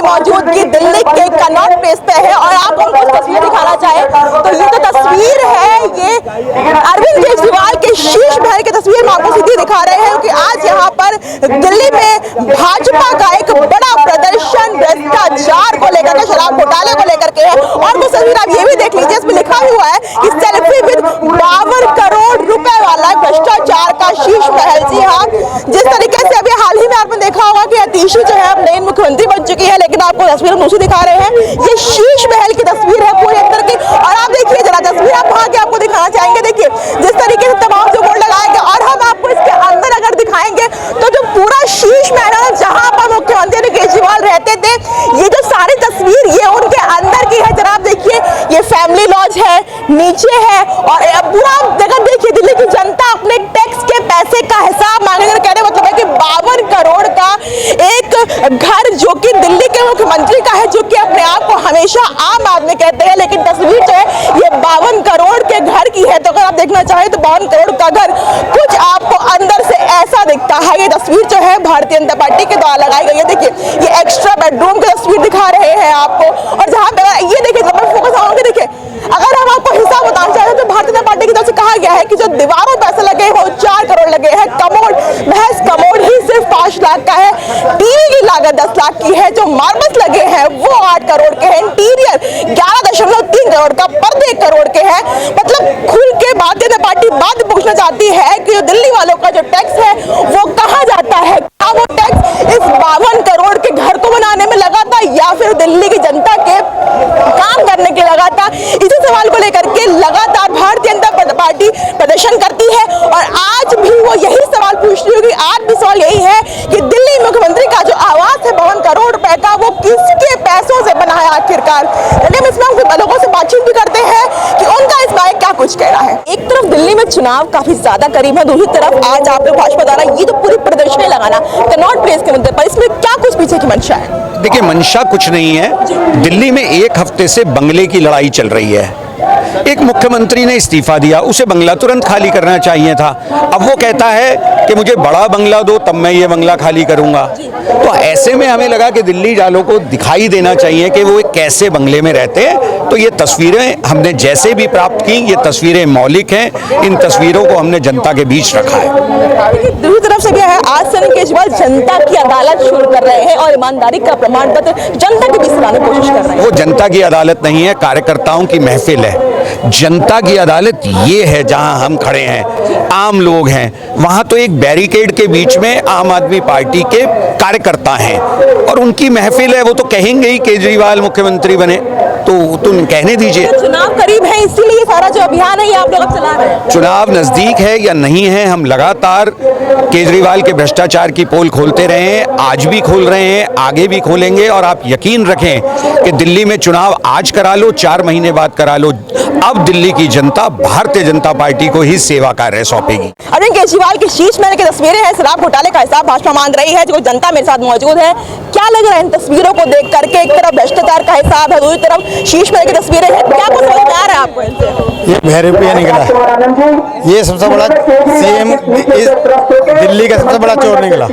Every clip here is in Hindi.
मेरी मौजूदगी दिल्ली के कनॉट प्लेस पे है और आप उनको तस्वीर दिखाना चाहे तो ये जो तस्वीर है ये अरविंद केजरीवाल के शीश महल की तस्वीर में आपको सीधी दिखा रहे हैं कि आज यहाँ पर दिल्ली में भाजपा का एक बड़ा प्रदर्शन भ्रष्टाचार को लेकर के, शराब घोटाले को लेकर के है। और वो तस्वीर आप ये भी देख लीजिए, इसमें लिखा हुआ है कि सेल्फी विद 52 करोड़ रुपए वाला भ्रष्टाचार का शीश महल। जी हाँ, जिस तरीके से अभी हाल ही में आपने देखा होगा कि अतिशी जो है अब नई मुख्यमंत्री बन चुकी है, लेकिन आपको तस्वीर दूसरी दिखा रहे हैं। ये शीश महल की तस्वीर है पूरे अंदर की, और आप देखिए जरा तस्वीर आप वहां के आपको दिखाना चाहेंगे। देखिए जिस तरीके से तमाम जो बोर्ड लगाए गए, और हम आपको इसके अंदर अगर दिखाएंगे तो जो पूरा शीश महल है जहां पर मुख्यमंत्री केजरीवाल रहते थे, ये जो सारी तस्वीर ये उनके अंदर की है। जरा आप देखिए ये फैमिली लॉज है, नीचे है, और पूरा जगह देखिए दिल्ली की जनता अपने टैक्स के पैसे का हिसाब मांगने का कहने मतलब है कि 52 करोड़ का एक घर जो कि दिल्ली के मुख्यमंत्री का है, जो कि अपने आप को हमेशा आम आदमी कहते हैं, लेकिन तस्वीर जो है ये 52 करोड़ के घर की है। तो अगर आप देखना चाहें तो 52 करोड़ का घर कुछ आपको अंदर से ऐसा दिखता है। ये तस्वीर जो है भारतीय जनता पार्टी के द्वारा लगाई गई है। देखिए ये एक्स्ट्रा बेडरूम की तस्वीर दिखा रहे हैं आपको, और जहां पे ये देखिए फोकस आऊंगे, देखिए अगर हम आपको हिसाब बताना चाहते तो भारतीय जनता पार्टी की तरफ से कहा गया है कि जो दीवारों पैसे लगे वो 4 करोड़ लगे हैं, कमोड महज कमोड ही सिर्फ 5 लाख का है, टीवी की लागत 10 लाख की है, जो मार्बल्स लगे हैं वो 8 करोड़ के हैं, इंटीरियर 11.3 करोड़ का, पर्दे 1 करोड़ के हैं। मतलब खुल के भारतीय जनता पार्टी बात पूछना चाहती है कि जो दिल्ली वालों का जो टैक्स है वो कहाँ जाता है, क्या वो टैक्स इस 52 करोड़ के घर को बनाने में लगा था या फिर दिल्ली की जनता के काम करने के लगा था। इसी सवाल को लेकर के लगातार भारतीय जनता पार्टी प्रदर्शन करती है, और आज भी वो यही सवाल पूछ रही होगी। आज भी सवाल यही है कि दिल्ली मुख्यमंत्री का जो आवास है 52 करोड़ रुपए का, वो किसके पैसों से बना है आखिरकार। लेकिन इसमें हम लोगों से बातचीत भी करते हैं कि उनका इस बारे क्या कुछ कहना है। एक तरफ दिल्ली में चुनाव काफी ज्यादा करीब है, दूसरी तरफ आज आप लोग भाजपा द्वारा ये जो पूरी प्रदर्शनी लगाना कनॉट प्लेस के मुद्दे पर, इसमें क्या कुछ पीछे की मंशा है? देखिए, मंशा कुछ नहीं है। दिल्ली में एक हफ्ते से बंगले की लड़ाई चल रही है। एक मुख्यमंत्री ने इस्तीफा दिया, उसे बंगला तुरंत खाली करना चाहिए था। अब वो कहता है कि मुझे बड़ा बंगला दो तब मैं ये बंगला खाली करूंगा। तो ऐसे में हमें लगा कि दिल्ली वालों को दिखाई देना चाहिए कि वो कैसे बंगले में रहते हैं। तो ये तस्वीरें हमने जैसे भी प्राप्त की, ये तस्वीरें मौलिक हैं। इन तस्वीरों को हमने जनता के बीच रखा है। दूसरी तरफ से क्या है, आज से केजरीवाल जनता की अदालत शुरू कर रहे हैं और ईमानदारी का प्रमाण पत्र जनता के बीच लाने की कोशिश कर रहे हैं। वो जनता की अदालत नहीं है, कार्यकर्ताओं की महफिल है। जनता की अदालत ये है जहां हम खड़े हैं, आम लोग हैं। वहां तो एक बैरिकेड के बीच में आम आदमी पार्टी के कार्यकर्ता हैं और उनकी महफिल है। वो तो कहेंगे ही केजरीवाल मुख्यमंत्री बने, तो तुम कहने दीजिए। चुनाव करीब है इसीलिए सारा जो अभियान है ये आप लोग चला रहे हैं। चुनाव नजदीक है या नहीं है, हम लगातार केजरीवाल के भ्रष्टाचार की पोल खोलते रहे हैं, आज भी खोल रहे हैं, आगे भी खोलेंगे। और आप यकीन रखें कि दिल्ली में चुनाव आज करा लो, 4 महीने बाद करा लो, अब दिल्ली की जनता भारतीय जनता पार्टी को ही सेवा कार्य सौंपेगी। अरविंद केजरीवाल के शीश महल की तस्वीरें हैं, शराब घोटाले का हिसाब भाजपा मांग रही है, जो जनता मेरे साथ मौजूद है। क्या लग रहा है इन तस्वीरों को देख करके? एक तरफ भ्रष्टाचार का हिसाब है, दूसरी तरफ शीश महल की तस्वीरें हैं, क्या कुछ समझ में आ रहा है आपको इनसे? ये बहरुपया निकला है, ये सबसे बड़ा सीएम दिल्ली का सबसे बड़ा चोर निकला।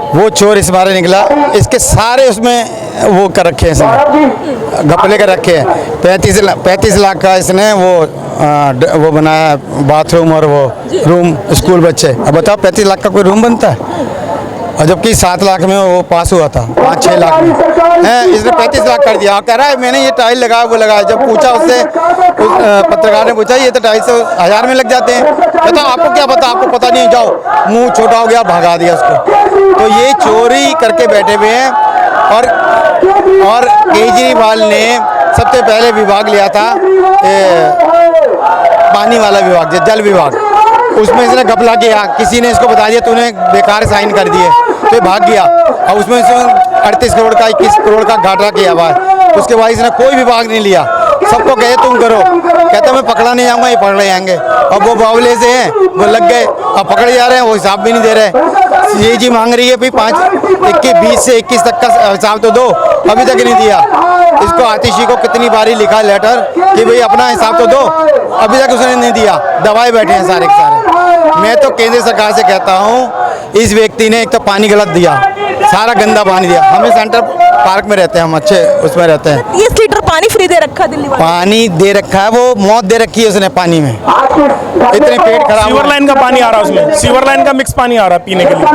वो चोर इस बारे निकला, इसके सारे उसमें वो कर रखे हैं, इसने घपले कर रखे हैं। 35 लाख का इसने वो बनाया बाथरूम और वो रूम स्कूल बच्चे। अब बताओ 35 लाख का कोई रूम बनता है? और जबकि 7 लाख में वो पास हुआ था, 5-6 लाख में है, इसने 35 लाख कर दिया। और कह रहा है मैंने ये टाइल लगाया वो लगाया। जब पूछा उससे, पत्रकार ने पूछा ये तो 250 में लग जाते हैं। कहता आपको क्या पता, आपको पता नहीं, जाओ। मुंह छोटा हो गया, भगा दिया उसको। तो ये चोरी करके बैठे हुए हैं। और केजरीवाल ने सबसे पहले विभाग लिया था, पानी वाला विभाग, जल विभाग, उसमें इसने घपला किया। किसी ने इसको बता दिया तूने बेकार साइन कर दिए, तो भाग गया। और उसमें 38 करोड़ का 21 करोड़ का घाटा किया हुआ है। उसके बाद इसने कोई विभाग नहीं लिया, सबको कहे तुम करो। कहता मैं पकड़ा नहीं जाऊंगा, ये पकड़ जाएंगे। अब वो बावले से हैं, वो लग गए, अब पकड़े जा रहे हैं, वो हिसाब भी नहीं दे रहे। सीएजी मांग रही है भाई 20 से 21 तक का हिसाब तो दो, अभी तक नहीं दिया। इसको आतिशी को कितनी बारी लिखा लेटर कि भाई अपना हिसाब तो दो, अभी तक उसने नहीं दिया। दबाए बैठे हैं सारे के सारे। मैं तो केंद्र सरकार से कहता हूँ, इस व्यक्ति ने एक तो पानी गलत दिया, सारा गंदा पानी दिया। हमें सेंटर पार्क में रहते हैं, हम अच्छे उसमें रहते हैं। 30 लीटर पानी फ्री दे रखा दिल्ली वाले। पानी दे रखा है, वो मौत दे रखी है उसने पानी में। इतने पेट खराब। सीवर लाइन का पानी आ रहा है उसमें, सीवर लाइन का मिक्स पानी आ रहा है पीने के लिए।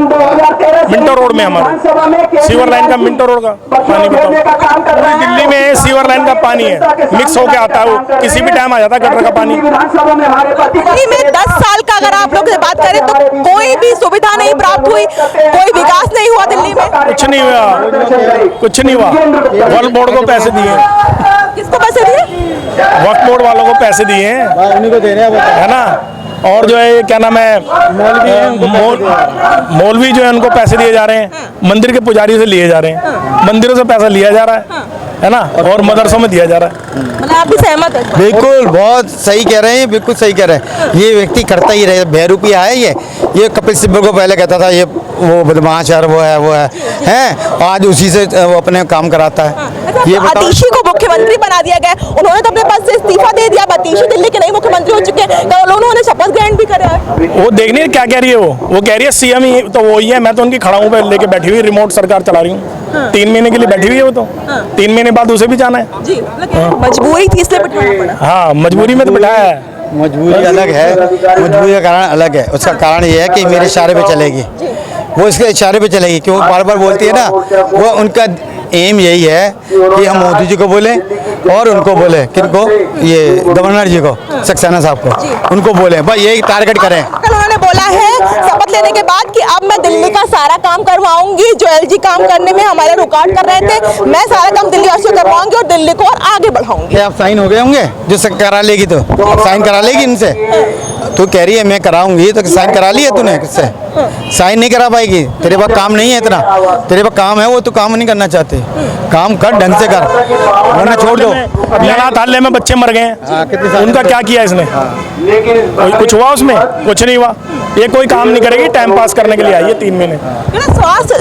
मिंटो रोड में हमारे सीवर लाइन का, मिंटो रोड का पानी बताओ। पूरी दिल्ली में सीवर लाइन का पानी है, मिक्स होके आता है, वो किसी भी टाइम आ जाता है गटर का पानी। दिल्ली में 10 साल का अगर आप लोग से बात करें तो कोई भी सुविधा नहीं प्राप्त हुई, कोई विकास नहीं हुआ दिल्ली में। कुछ नहीं हुआ, कुछ नहीं हुआ। वर्ल्ड बोर्ड को पैसे दिए, किसको पैसे दिए? वक्फ बोर्ड वालों को पैसे दिए हैं, उन्हीं को दे रहे हैं, है ना। और जो है क्या नाम है, मौलवी जो है उनको पैसे दिए जा रहे हैं, मंदिर के पुजारी से लिए जा रहे हैं, मंदिरों से पैसा लिया जा रहा है ना, और मदरसों में दिया जा रहा है। मतलब आप भी सहमत है? बिल्कुल, बहुत सही कह रहे हैं, बिल्कुल सही कह रहे हैं। ये व्यक्ति करता ही रहे, बहरूपिया है ये कपिल सिब्बल को पहले कहता था ये वो बदमाश है, वो है आज उसी से वो अपने काम कराता है। ये बताओ, आतिशी को मुख्यमंत्री बना दिया गया, उन्होंने तो अपने पद से इस्तीफा दे दिया। आतिशी दिल्ली के नए मुख्यमंत्री हो चुके हैं, कल उन्होंने शपथ ग्रहण भी करा है। वो देखनी क्या कह रही है, वो कह रही है सीएम ही तो वही है, मैं तो उनकी खड़ा हूँ पे लेके बैठी हुई, रिमोट सरकार चला रही हूँ। 3 महीने के लिए बैठी हुई है वो तो, 3 महीने बाद उसे भी जाना है जी, मजबूरी थी इसलिए बिठाना पड़ा। हाँ, मजबूरी में तो बिठाया है। मजबूरी अलग है, मजबूरी का कारण अलग है। उसका कारण ये है कि मेरे इशारे पे चलेगी, वो इसके इशारे पे चलेगी, क्यों बार बार बोलती है ना। वो उनका एम यही है कि हम मोदी जी को बोले और उनको बोले, किनको, ये गवर्नर जी को, सक्सेना साहब को, उनको बोले, बस यही टारगेट करें। कल उन्होंने बोला है शपथ लेने के बाद कि अब मैं दिल्ली का सारा काम करवाऊंगी, जो एलजी काम करने में हमारे रुकावट कर रहे थे, मैं सारा काम दिल्ली से करवाऊंगी और दिल्ली को और आगे बढ़ाऊंगी। आप साइन हो गए होंगे, जो करा लेगी तो साइन करा लेगी इनसे। तू कह रही है मैं कराऊंगी, तो साइन करा लिया तूने किससे? साइन नहीं करा पाएगी, तेरे पास काम नहीं है इतना, तेरे पास काम है वो तू काम नहीं करना चाहते। काम कर, ढंग से कर, वरना छोड़ दो। अनाथ हालय में बच्चे मर गए हैं, उनका क्या किया इसने? कुछ हुआ उसमें? कुछ नहीं हुआ। ये कोई काम नहीं करेगी, टाइम पास करने के लिए आई है 3 महीने।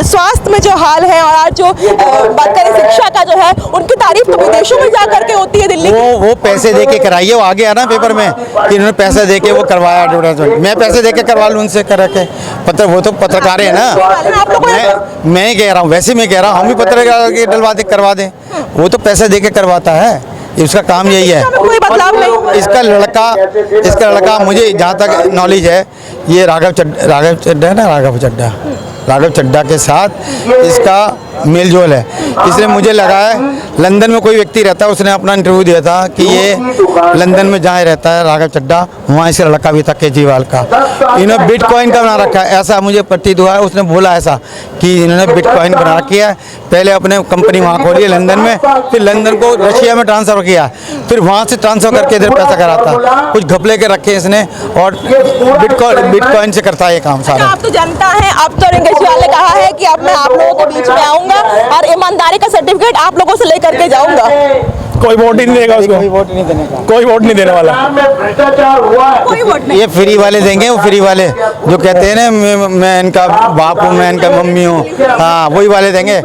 स्वास्थ्य में जो हाल है, और आज जो बात करें शिक्षा का जो है, उनकी तारीफ तो विदेशों में जा करके होती है दिल्ली। वो पैसे दे के कराइए, वो आ गया ना पेपर में कि इन्होंने पैसे दे के वो करवाया एडवर्टाइजमेंट। मैं पैसे दे के करवा लूँ उनसे कर के पत्र, वो तो पत्रकार है ना। मैं कह रहा हूँ, वैसे मैं कह रहा हूँ, हम भी पत्रकार के डलवा दे करवा दें, वो तो पैसे दे के करवाता है, उसका काम यही है। कोई बदलाव नहीं हुआ। इसका लड़का मुझे जहाँ तक नॉलेज है, ये राघव चड्ढा है ना, राघव चड्ढा के साथ इसका मेल जोल है। इसलिए मुझे लगा है लंदन में कोई व्यक्ति रहता है, उसने अपना इंटरव्यू दिया था कि ये लंदन में जहाँ रहता है राघव चड्ढा, वहाँ इसका लड़का भी था केजरीवाल का। इन्होंने बिटकॉइन का बना रखा है, ऐसा मुझे प्रतीत हुआ है। उसने बोला ऐसा कि इन्होंने बिटकॉइन बना रखी है, पहले अपने कंपनी वहाँ खोली है लंदन में, फिर लंदन को रशिया में ट्रांसफ़र किया, फिर वहाँ से ट्रांसफ़र करके इधर पैसा कराता, कुछ घपले के रखे इसने, और बिटकॉइन से करता है ये काम सारा। आप तो जनता है, अब तो केजरीवाल ने कहा है कि अब मैं आप लोगों के बीच में आऊंगा और ईमानदारी का सर्टिफिकेट आप लोगों से लेकर के जाऊंगा। कोई वोट ही नहीं देगा उसको, कोई वोट नहीं देने का, कोई वोट नहीं देने वाला, कोई वोट नहीं। ये फ्री वाले देंगे, वो फ्री वाले जो कहते हैं ना मैं इनका बाप हूँ, मैं इनका मम्मी हूँ, हाँ वही वाले देंगे।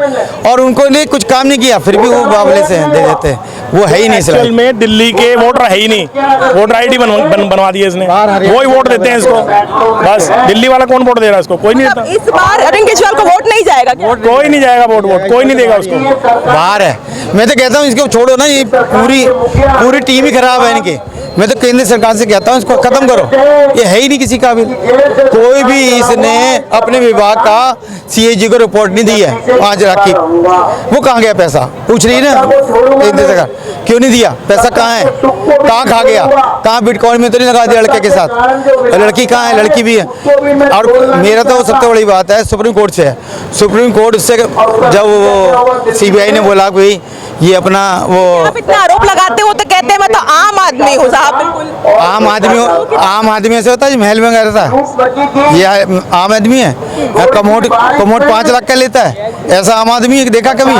और उनको लिए कुछ काम नहीं किया, फिर भी वो बावले से दे देते, वो है ही नहीं। एक्चुअल में दिल्ली के वोटर है ही नहीं, वोटर आईडी बनवा दी है इसने, वो ही वोट देते हैं इसको। बस दिल्ली वाला कौन वोट दे रहा है इसको? कोई नहीं देता। इस बार अरविंद केजरीवाल को वोट नहीं जाएगा क्या? कोई नहीं जाएगा वोट, कोई नहीं देगा उसको। बाहर है, मैं तो कहता हूँ इसको छोड़ो ना, ये पूरी टीम ही खराब है इनकी। मैं तो केंद्र सरकार से कहता हूँ इसको खत्म करो, ये है ही नहीं किसी काबिल। कोई भी इसने अपने विभाग का सीएजी को रिपोर्ट नहीं दी है आज राखी। वो कहाँ गया पैसा? पूछ रही है ना केंद्र सरकार, क्यों नहीं दिया पैसा? कहाँ है, कहाँ खा गया? कहाँ बिटकॉइन में तो नहीं लगा दिया लड़के के साथ? लड़की कहाँ है? लड़की भी है। और मेरा तो सबसे बड़ी बात है सुप्रीम कोर्ट से है। सुप्रीम कोर्ट से जब वो सीबीआई ने बोला कोई ये अपना वो आप इतना आरोप लगाते हो तो कहते हैं मैं तो आम आदमी हूँ साहब। बिल्कुल आम आदमी ऐसे होता है जो महल में रहता है, ये आम आदमी है। कमोड 5 लाख का लेता है, ऐसा आम आदमी देखा कभी?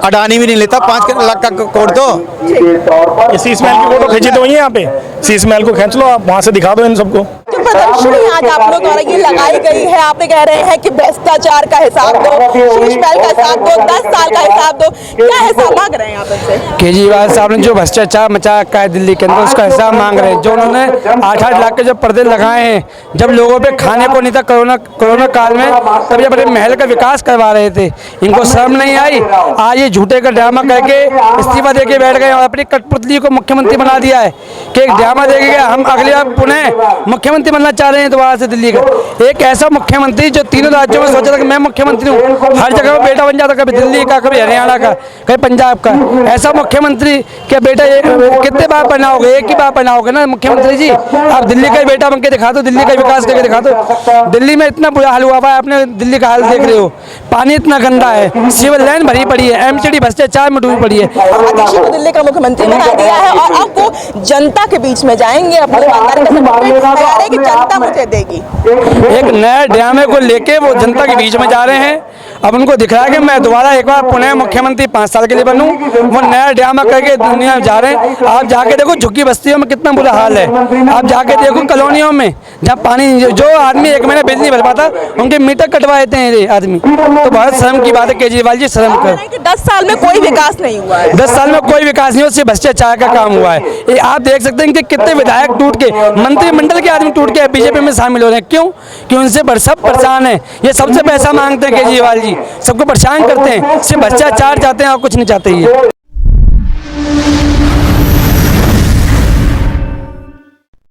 अडानी भी नहीं लेता 5 लाख का कोड। तो शीश महल की फोटो खींची तो वही है यहाँ पे, शीश महल को खींच लो आप, वहाँ से दिखा दो इन सबको। प्रदर्शनी आज आप लोग द्वारा ये लगाई गई है, आपने कह रहे हैं कि भ्रष्टाचार का हिसाब दो, शीश महल का हिसाब दो, 10 साल का हिसाब दो, क्या हिसाब मांग रहे हैं आप इनसे? केजरीवाल साहब ने जो भ्रष्टाचार मचा रखा है दिल्ली के अंदर उसका हिसाब मांग रहे हैं। जो उन्होंने 8-8 लाख के जो पर्दे लगाए हैं, जब लोगों पे खाने को नहीं था कोरोना काल में, तब ये अपने महल का विकास करवा रहे थे। इनको शर्म नहीं आई, आज ये झूठे का ड्रामा करके इस्तीफा देके बैठ गए और अपनी कठपुतली को मुख्यमंत्री बना दिया है कि एक ड्रामा देके हम अगले बार पुनः मुख्यमंत्री बनना चाह रहे हैं दोबारा से दिल्ली का। एक ऐसा मुख्यमंत्री जो तीनों राज्यों में सोचा था कि मैं मुख्यमंत्री हूँ, हर जगह में बेटा बन जाता, कभी दिल्ली का, कभी हरियाणा का, कभी पंजाब का। ऐसा मुख्यमंत्री क्या बेटा कितने बार बनाओगे? एक ही बार बनाओगे ना मुख्यमंत्री जी। आप दिल्ली का ही बेटा बन के दिखा दो, दिल्ली का विकास करके दिखा दो। दिल्ली में इतना बुरा हाल हुआ है, आपने दिल्ली का हाल देख रहे हो, पानी इतना गंदा है, सिविल लाइन भरी पड़ी है, एमसीडी भ्रष्टाचार में डूबी पड़ी है। आतिशी को दिल्ली का मुख्यमंत्री बना दिया है और अब वो जनता के बीच में जाएंगे, अपनी ईमानदारी का सर्टिफिकेट तैयार है कि जनता मुझे देगी। एक नए ड्रामे को लेके वो जनता के बीच में जा रहे हैं। अब उनको दिख रहा है कि मैं दोबारा एक बार पुनः मुख्यमंत्री 5 साल के लिए बनूं। वो नया ड्रामा करके दुनिया में जा रहे हैं। आप जाके देखो झुग्गी बस्तियों में कितना बुरा हाल है, आप जाके देखो कॉलोनियों में जहाँ पानी, जो आदमी 1 महीना बिजली भर पाता उनके मीटर कटवा देते हैं ये आदमी। तो बहुत शर्म की बात है, केजरीवाल जी शर्म कर। 10 साल में कोई विकास नहीं हुआ है, 10 साल में कोई विकास नहीं हुआ, सिर्फ भ्रष्टाचार का काम हुआ है। ये आप देख सकते हैं कि कितने विधायक टूट के, मंत्रिमंडल के आदमी टूट के बीजेपी में शामिल हो रहे हैं। क्यों? कि उनसे सब परेशान है, ये सबसे पैसा मांगते हैं केजरीवाल जी, सबको परेशान करते हैं, सिर्फ भ्रष्टाचार चाहते हैं और कुछ नहीं चाहते ये।